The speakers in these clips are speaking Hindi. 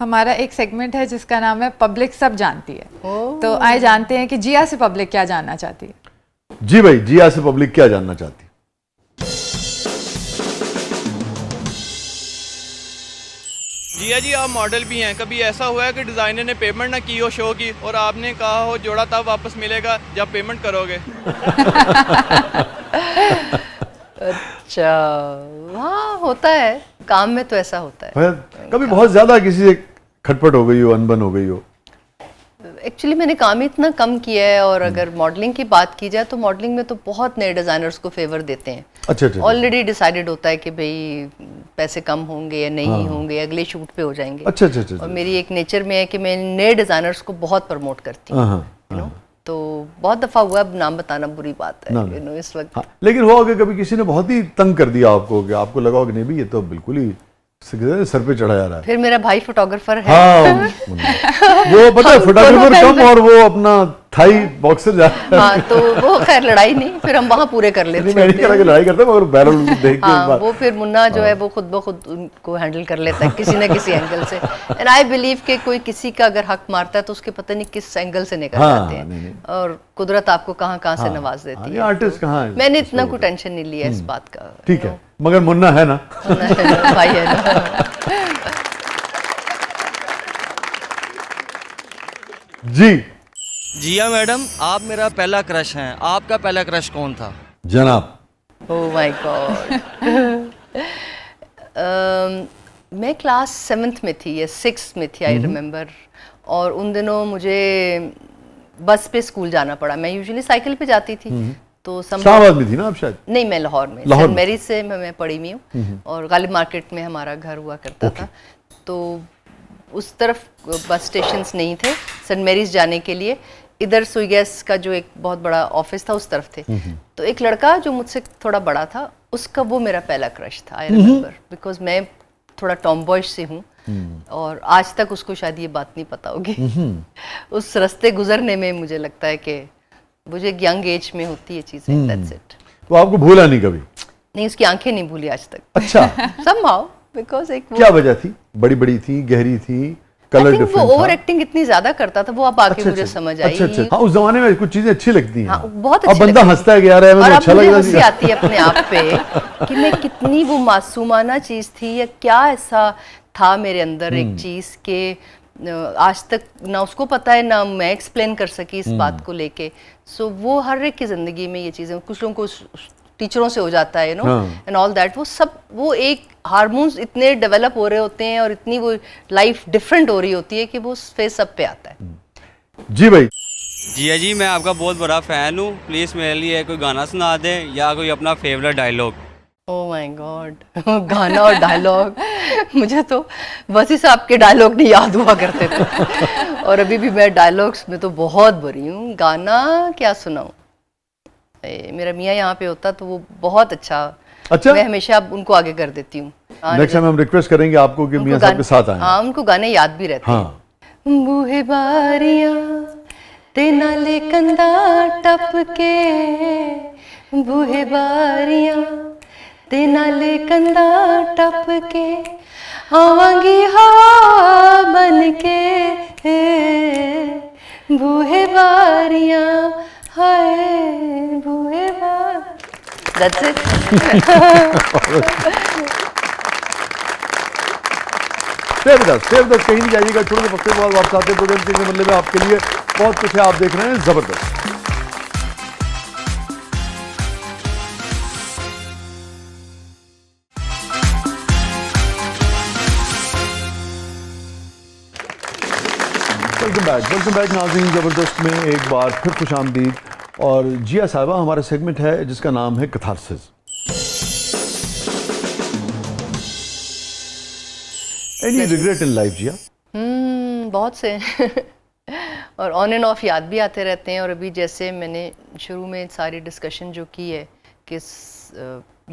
हमारा एक सेगमेंट है जिसका नाम है पब्लिक सब जानती है। तो आए जानते हैं कि जिया से पब्लिक क्या जानना चाहती है। जी भाई, जिया से पब्लिक क्या जानना चाहती है? जिया जी, आप मॉडल भी हैं, कभी ऐसा हुआ है कि डिजाइनर ने पेमेंट ना की हो शो की और आपने कहा हो जोड़ा तब वापस मिलेगा जब पेमेंट करोगे? अच्छा, हाँ होता है, काम में तो ऐसा होता है। फिर कभी बहुत ज्यादा किसी से खटपट हो गई हो, अनबन हो गई हो? एक्चुअली मैंने काम ही इतना कम किया है, और अगर मॉडलिंग की बात की जाए तो मॉडलिंग में तो बहुत नए डिजाइनर्स को फेवर देते हैं। अच्छा अच्छा। ऑलरेडी डिसाइडेड होता है कि भाई पैसे कम होंगे या नहीं होंगे, अगले शूट पे हो जाएंगे। अच्छा अच्छा अच्छा। और मेरी एक नेचर में है कि मैं नए डिजाइनर्स को बहुत प्रमोट करती हूँ, यू नो। तो बहुत दफा हुआ, अब नाम बताना बुरी बात है, यू नो, इस वक्त। हाँ, लेकिन हुआ कि कभी किसी ने बहुत ही तंग कर दिया आपको, कि आपको लगा कि नहीं भी ये तो बिल्कुल ही सर पे चढ़ा जा रहा है? फिर मेरा भाई फोटोग्राफर है। हाँ, वो पता है फोटोग्राफर कम और वो अपना थाई बॉक्सर जा रहा है। हाँ, तो वो खैर लड़ाई नहीं, फिर हम वहाँ पूरे कर लेते मैं नहीं कह रहा कि लड़ाई करते हैं, मगर बैरल देख के एक बार वो फिर मुन्ना जो है वो खुद ब खुद उनको हैंडल कर लेता है किसी न किसी एंगल से। एंड आई बिलीव कि कोई किसी का अगर हक मारता है तो उसके पता नहीं किस एंगल से निकल जाते हैं, और कुदरत आपको कहाँ कहाँ से नवाज देती है। आर्टिस्ट कहाँ है? मैंने इतना कोई टेंशन नहीं लिया इस बात का। ठीक है, मगर मुन्ना है ना? भाई है ना। जी जिया मैडम, आप मेरा पहला क्रश हैं, आपका पहला क्रश कौन था? जनाब। ओह माय गॉड। मैं क्लास 7th में थी या 6th में थी, आई रिमेम्बर। और उन दिनों मुझे बस पे स्कूल जाना पड़ा। मैं यूजुअली साइकिल पे जाती थी, तो इस्लामाबाद में थी ना आप शायद? नहीं, मैं लाहौर में, लाहौर सेंट में। मैरी से मैं पढ़ी हुई हूँ, और गालिब मार्केट में हमारा घर हुआ करता था। तो उस तरफ बस स्टेशंस नहीं थे सेंट मैरीज जाने के लिए। इधर सुई गैस का जो एक बहुत बड़ा ऑफिस था उस तरफ थे। तो एक लड़का जो मुझसे थोड़ा बड़ा था, उसका वो मेरा पहला क्रश था, आई रिमेम्बर, बिकॉज मैं थोड़ा टॉमबॉयश से हूँ, और आज तक उसको शायद ये बात नहीं पता होगी। उस रास्ते गुजरने में मुझे लगता है कि मुझे एक यंग एज में होती है चीजें, दैट्स इट। तो आपको भूला नहीं कभी? नहीं, उसकी आंखें नहीं भूली आज तक। अच्छा। somehow, because एक क्या वजह थी? बड़ी बड़ी थी, गहरी थी, कलर वो डिफरेंट ओवर एक्टिंग इतनी ज्यादा करता था, वो अब आके अच्छा, मुझे अच्छा, समझ आई। अच्छा अच्छा। हाँ, उस जमाने में कुछ चीजें अच्छी लगती हैं। हाँ, बहुत अब अच्छी बंदा लगती हंसता है कि यार है, और मुझे अब अच्छा मुझे लग हंसी रहा आती है अपने आप पे कि मैं कितनी वो मासूमाना चीज थी, या क्या ऐसा था मेरे अंदर एक चीज के आज तक ना उसको पता है ना मैं एक्सप्लेन कर सकी इस बात को लेके। सो वो हर एक की जिंदगी में ये चीजें, कुछ लोगों को टीचरों से हो जाता है, you know, and all that. वो सब वो एक हार्मोन्स इतने डेवलप हो रहे होते हैं, और इतनी वो लाइफ डिफरेंट हो रही होती है कि वो फेस सब पे आता है। जी भाई। जिया जी, मैं आपका बहुत बड़ा फ़ैन हूँ, प्लीज़ मेरे लिए कोई गाना सुना दें या कोई अपना favourite dialogue. Oh my god. गाना और डायलॉग, मुझे तो वसी साहब के डायलॉग नहीं याद हुआ करते थे, और अभी भी मैं डायलॉग्स में तो बहुत बुरी हूँ। गाना क्या सुनाऊँ? मेरा मियाँ यहाँ पे होता तो वो बहुत अच्छा, मैं हमेशा उनको आगे कर देती हूँ। नेक्स्ट टाइम हम रिक्वेस्ट करेंगे आपको कि मियाँ साहब के साथ आएं। हाँ, उनको गाने याद भी रहते हैं। बूहे बारियां ते नाले कंधा टपके, बूहे बारियां ते नाले कंधा टपके, आवांगी हवा बनके, बूहे बारियां हाय बूहे बार। That's it. कहीं नहीं जाइएगा, छोटे से वक्त बाद वापस आते हैं प्रोग्राम के मतलब में आपके लिए बहुत कुछ है। आप देख रहे हैं जबरदस्त। वेलकम बैक नाज़रीन, जबरदस्त में एक बार फिर खुशामदीद। और जिया साहिबा, हमारा सेगमेंट है जिसका नाम है catharsis. Any regret in life जिया? बहुत से और ऑन एंड ऑफ याद भी आते रहते हैं। और अभी जैसे मैंने शुरू में सारी डिस्कशन जो की है कि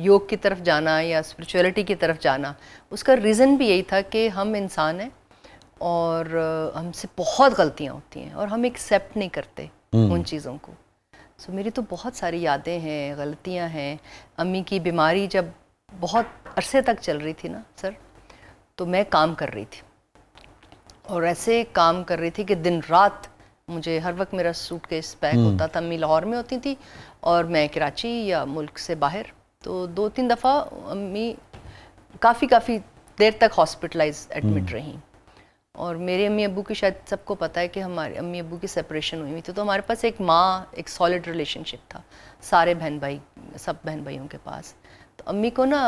योग की तरफ जाना या स्पिरिचुअलिटी की तरफ जाना, उसका रीज़न भी यही था कि हम इंसान हैं और हमसे बहुत गलतियाँ होती हैं और हम एक्सेप्ट नहीं करते उन चीज़ों को। सो मेरी तो बहुत सारी यादें हैं, गलतियाँ हैं। अम्मी की बीमारी जब बहुत अरसे तक चल रही थी ना सर, तो मैं काम कर रही थी और ऐसे काम कर रही थी कि दिन रात मुझे हर वक्त मेरा सूटकेस पैक होता था। अम्मी लाहौर में होती थी और मैं कराची या मुल्क से बाहर। तो 2-3 दफ़ा अम्मी काफ़ी देर तक हॉस्पिटलाइज एडमिट रहीं। और मेरे अम्मी अब्बू की शायद सबको पता है कि हमारे अम्मी अब्बू की सेपरेशन हुई थी, तो हमारे पास एक माँ, एक सॉलिड रिलेशनशिप था सारे बहन भाई, सब बहन भाइयों के पास। तो अम्मी को ना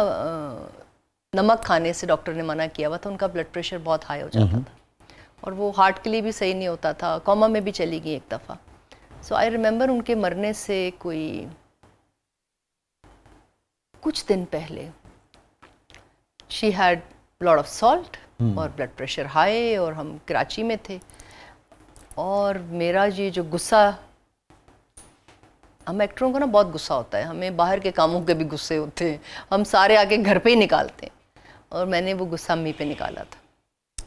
नमक खाने से डॉक्टर ने मना किया हुआ था, उनका ब्लड प्रेशर बहुत हाई हो जाता था और वो हार्ट के लिए भी सही नहीं होता था, कोमा में भी चली गई एक दफ़ा। सो आई रिमेंबर उनके मरने से कोई कुछ दिन पहले she had lot of salt और ब्लड प्रेशर हाई, और हम कराची में थे। और मेरा ये जो गुस्सा, हम एक्टरों को ना बहुत गुस्सा होता है, हमें बाहर के कामों के भी गुस्से होते हैं, हम सारे आके घर पे ही निकालते हैं। और मैंने वो गुस्सा अम्मी पे निकाला था।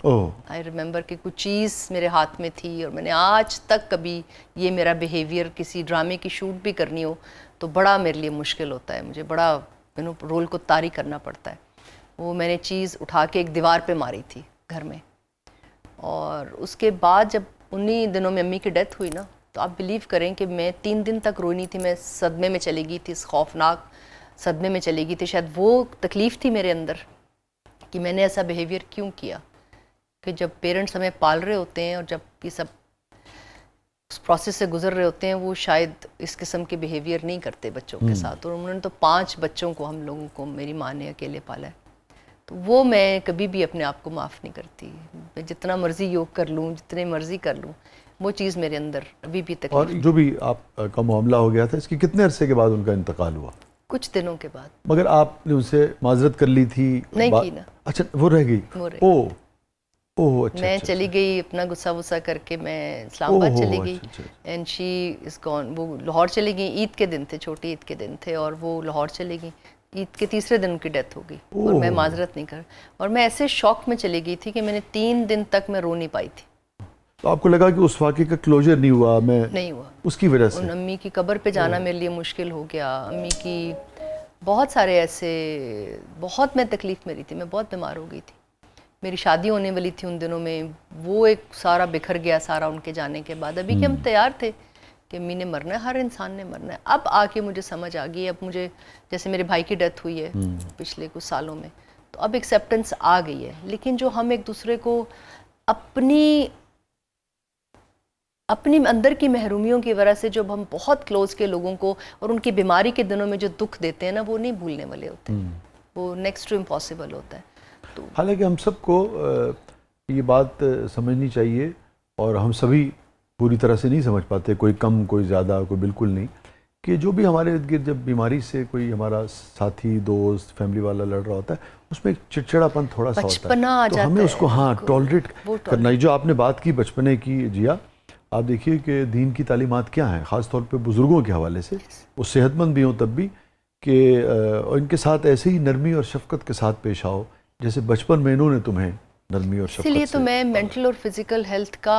ओह। आई रिमेंबर कि कुछ चीज़ मेरे हाथ में थी और मैंने आज तक कभी ये मेरा बिहेवियर, किसी ड्रामे की शूट भी करनी हो तो बड़ा मेरे लिए मुश्किल होता है, मुझे बड़ा रोल को तारी करना पड़ता है। वो मैंने चीज़ उठा के एक दीवार पे मारी थी घर में। और उसके बाद जब उन्हीं दिनों में अम्मी की डेथ हुई ना, तो आप बिलीव करें कि मैं 3 दिन तक रोई नहीं थी, मैं सदमे में चली गई थी, इस खौफनाक सदमे में चली गई थी। शायद वो तकलीफ़ थी मेरे अंदर कि मैंने ऐसा बिहेवियर क्यों किया, कि जब पेरेंट्स हमें पाल रहे होते हैं और जब ये सब उस प्रोसेस से गुजर रहे होते हैं, वो शायद इस किस्म के बिहेवियर नहीं करते बच्चों के साथ। और उन्होंने तो 5 बच्चों को, हम लोगों को, मेरी माँ ने अकेले पाला है। तो वो मैं कभी भी अपने आप को माफ़ नहीं करती। मैं जितना मर्ज़ी योग कर लूँ, जितने मर्ज़ी कर लूँ, वो चीज़ मेरे अंदर अभी भी तकलीफ। और जो भी आपका मामला हो गया था, इसके कितने अरसे के बाद उनका इंतकाल हुआ? कुछ दिनों के बाद। मगर आपने उनसे माजरत कर ली थी? नहीं की ना। अच्छा, वो रह गई। ओह, अच्छा। मैं अच्छा, चली गई, अपना गुस्सा वुस्सा करके मैं इस्लामाबाद चली गई। अच्छा। And she is gone. वो लाहौर चली गई, ईद के दिन थे, छोटी ईद के दिन थे, और वो लाहौर चली गई। ईद के तीसरे दिन उनकी डेथ हो गई और मैं माजरत नहीं कर। और मैं ऐसे शॉक में चली गई थी कि मैंने 3 दिन तक मैं रो नहीं पाई थी। तो आपको लगा कि उस वाक़े का क्लोजर नहीं हुआ? नहीं हुआ उसकी वजह से उन अम्मी की कब्र पे जाना मेरे लिए मुश्किल हो गया। अम्मी की बहुत सारे ऐसे, बहुत मैं तकलीफ़ में रही थी, मैं बहुत बीमार हो गई थी। मेरी शादी होने वाली थी उन दिनों में, वो एक सारा बिखर गया सारा उनके जाने के बाद। अभी कि हम तैयार थे कि अम्मी ने मरना है, हर इंसान ने मरना है। अब आके मुझे समझ आ गई, अब मुझे, जैसे मेरे भाई की डेथ हुई है पिछले कुछ सालों में, तो अब एक्सेप्टेंस आ गई है। लेकिन जो हम एक दूसरे को अपनी अंदर की महरूमियों की वजह से, जब हम बहुत क्लोज के लोगों को और उनकी बीमारी के दिनों में जो दुख देते हैं ना, वो नहीं भूलने वाले होते, वो नेक्स्ट टू इम्पॉसिबल होता है। तो हालांकि हम सबको ये बात समझनी चाहिए, और हम सभी पूरी तरह से नहीं समझ पाते, कोई कम, कोई ज़्यादा, कोई बिल्कुल नहीं, कि जो भी हमारे इर्द गिर्द जब बीमारी से कोई हमारा साथी, दोस्त, फैमिली वाला लड़ रहा होता है, उसमें एक चिड़चिड़ापन थोड़ा सा होता है, तो हमें उसको टॉलरेट करना है। जो आपने बात की बचपने की, जिया, आप देखिए कि दीन की तालीमात क्या हैं, ख़ास तौर पे बुज़ुर्गों के हवाले से, वो सेहतमंद भी हों तब भी, कि इनके साथ ऐसे ही नरमी और शफ़क़त के साथ पेश आओ जैसे बचपन में इन्होंने तुम्हें नरमी और शफ़क़त से। इसलिए तो मैं मेंटल और फिज़िकल हेल्थ का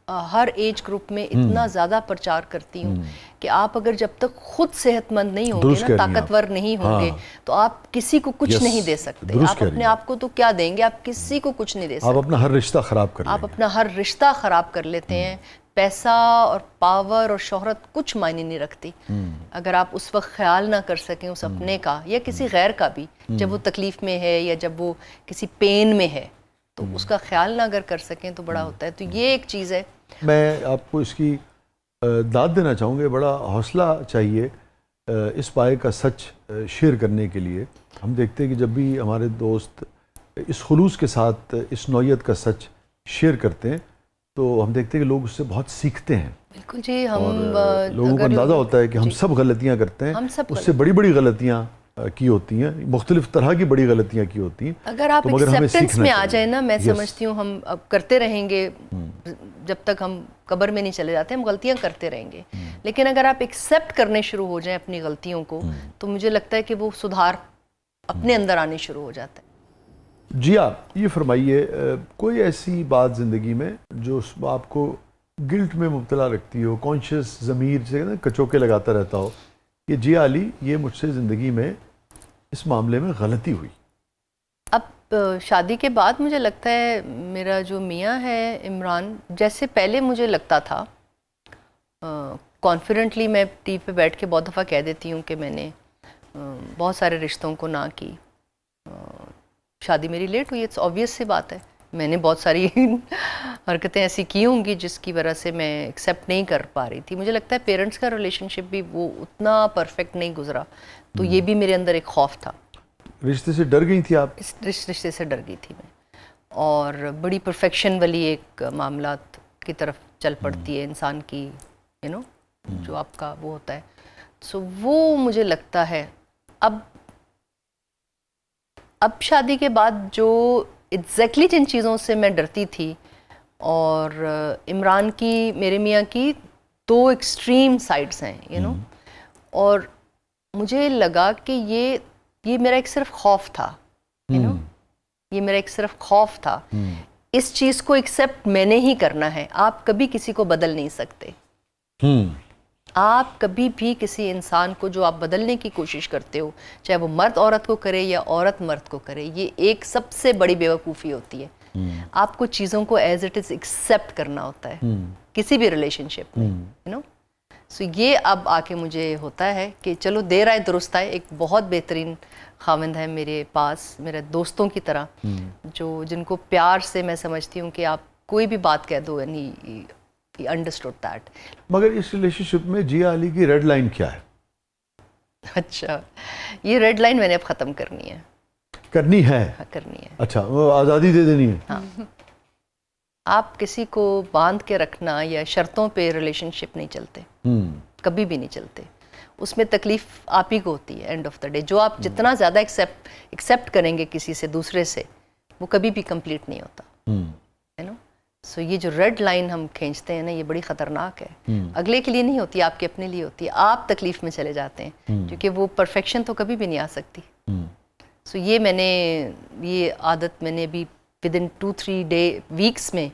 हर एज ग्रुप में इतना ज़्यादा प्रचार करती हूँ कि आप अगर जब तक खुद सेहतमंद नहीं होंगे ना, ताकतवर नहीं होंगे, तो आप किसी को कुछ नहीं दे सकते। आप अपने आप को तो क्या देंगे, आप किसी को कुछ नहीं दे सकते। आप अपना हर रिश्ता ख़राब कर आप अपना हर रिश्ता ख़राब कर लेते हैं। पैसा और पावर और शोहरत कुछ मायने नहीं रखती अगर आप उस वक्त ख्याल ना कर सकें उस अपने का या किसी गैर का भी, जब वो तकलीफ़ में है या जब वो किसी पेन में है, तो उसका ख्याल ना अगर कर सकें तो बड़ा होता है। तो ये एक चीज़ है। मैं आपको इसकी दाद देना चाहूँगा, बड़ा हौसला चाहिए इस पाए का सच शेयर करने के लिए। हम देखते हैं कि जब भी हमारे दोस्त इस खुलूस के साथ इस नौयत का सच शेयर करते हैं, तो हम देखते हैं कि लोग उससे बहुत सीखते हैं। बिल्कुल जी, हम लोगों को अंदाज़ा होता है कि हम सब गलतियाँ करते हैं, उससे बड़ी बड़ी गलतियाँ की होती हैं, मुख्तलिफ तरह की बड़ी गलतियाँ की होती हैं। अगर आप एक्सेप्टेंस में आ जाए ना, मैं समझती हूँ हम अब करते रहेंगे जब तक हम कब्र में नहीं चले जाते, हम गलतियाँ करते रहेंगे। लेकिन अगर आप एक्सेप्ट करने शुरू हो जाएं अपनी गलतियों को, तो मुझे लगता है कि वो सुधार अपने अंदर आने शुरू हो जाता है। जी, आप ये फरमाइए, कोई ऐसी बात ज़िंदगी में जो आपको गिल्ट में मुब्तला रखती हो, कॉन्शियस ज़मीर से ना कचोके लगाता रहता हो कि जिया अली, ये मुझसे ज़िंदगी में इस मामले में गलती हुई? अब शादी के बाद मुझे लगता है मेरा जो मियाँ है इमरान, जैसे पहले मुझे लगता था, कॉन्फिडेंटली मैं टीवी पे बैठ के बहुत दफ़ा कह देती हूँ कि मैंने बहुत सारे रिश्तों को ना की, शादी मेरी लेट हुई, इट्स ऑब्वियस सी बात है, मैंने बहुत सारी हरकतें ऐसी की होंगी जिसकी वजह से मैं एक्सेप्ट नहीं कर पा रही थी। मुझे लगता है पेरेंट्स का रिलेशनशिप भी वो उतना परफेक्ट नहीं गुजरा, तो ये भी मेरे अंदर एक खौफ था। रिश्ते से डर गई थी आप? इस रिश्ते से डर गई थी मैं, और बड़ी परफेक्शन वाली एक मामलात की तरफ चल पड़ती है इंसान की, यू नो, जो आपका वो होता है। सो वो मुझे लगता है अब शादी के बाद जो एग्जैक्टली जिन चीज़ों से मैं डरती थी, और इमरान की, मेरे मियाँ की दो एक्सट्रीम साइड्स हैं, यू नो, और मुझे लगा कि ये मेरा एक सिर्फ खौफ था, यू नो, ये मेरा एक सिर्फ खौफ था। इस चीज़ को एक्सेप्ट मैंने ही करना है, आप कभी किसी को बदल नहीं सकते। आप कभी भी किसी इंसान को जो आप बदलने की कोशिश करते हो, चाहे वो मर्द औरत को करे या औरत मर्द को करे, ये एक सबसे बड़ी बेवकूफ़ी होती है। आपको चीज़ों को एज इट इज़ एक्सेप्ट करना होता है किसी भी रिलेशनशिप में, यू नो। सो ये अब आके मुझे होता है कि चलो देर आए दुरुस्त आए, एक बहुत बेहतरीन खाविंद है मेरे पास, मेरे दोस्तों की तरह, जो जिनको प्यार से मैं समझती हूँ कि आप कोई भी बात कह दो, एंड he understood that। मगर इस रिलेशनशिप में जिया अली की रेड लाइन क्या है? अच्छा, ये रेड लाइन मैंने अब ख़त्म करनी है। करनी है? हाँ, करनी है। अच्छा, वो आज़ादी दे देनी है? हाँ। आप किसी को बांध के रखना या शर्तों पे रिलेशनशिप नहीं चलते, कभी भी नहीं चलते। उसमें तकलीफ आप ही को होती है एंड ऑफ द डे। जो आप जितना ज़्यादा एक्सेप्ट करेंगे किसी से, दूसरे से, वो कभी भी कंप्लीट नहीं होता, है ना। सो ये जो रेड लाइन हम खींचते हैं ना, ये बड़ी ख़तरनाक है। अगले के लिए नहीं होती, आपके अपने लिए होती है। आप तकलीफ़ में चले जाते हैं, क्योंकि वो परफेक्शन तो कभी भी नहीं आ सकती। सो ये आदत मैंने भी विद इन 2-3 वीक्स में,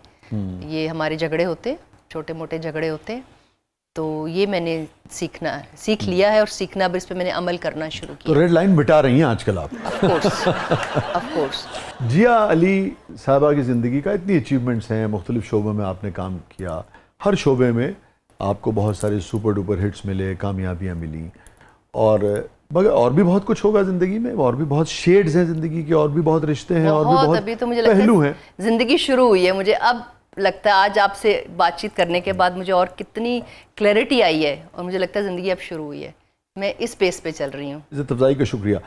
ये हमारे झगड़े होते, छोटे मोटे झगड़े होते, तो ये मैंने सीख लिया है, और सीखना, अब इस पे मैंने अमल करना शुरू किया। तो रेड लाइन मिटा रही हैं आजकल आप? Of course. जिया अली साहबा की ज़िंदगी का इतनी अचीवमेंट्स हैं, मुख्तलिफ शोबों में आपने काम किया, हर शोबे में आपको बहुत सारे सुपर डुपर हिट्स मिले, कामयाबियाँ मिली, और मगर और भी बहुत कुछ होगा ज़िंदगी में, और भी बहुत शेड्स हैं ज़िंदगी के, और भी बहुत रिश्ते हैं, और भी बहुत अभी तो मुझे लगता पहलू हैं। ज़िंदगी शुरू हुई है। मुझे अब लगता है, आज आपसे बातचीत करने के बाद मुझे और कितनी क्लैरिटी आई है, और मुझे लगता है ज़िंदगी अब शुरू हुई है। मैं इस पेस पे चल रही हूँ। इज़्ज़त अफ़ज़ाई का शुक्रिया।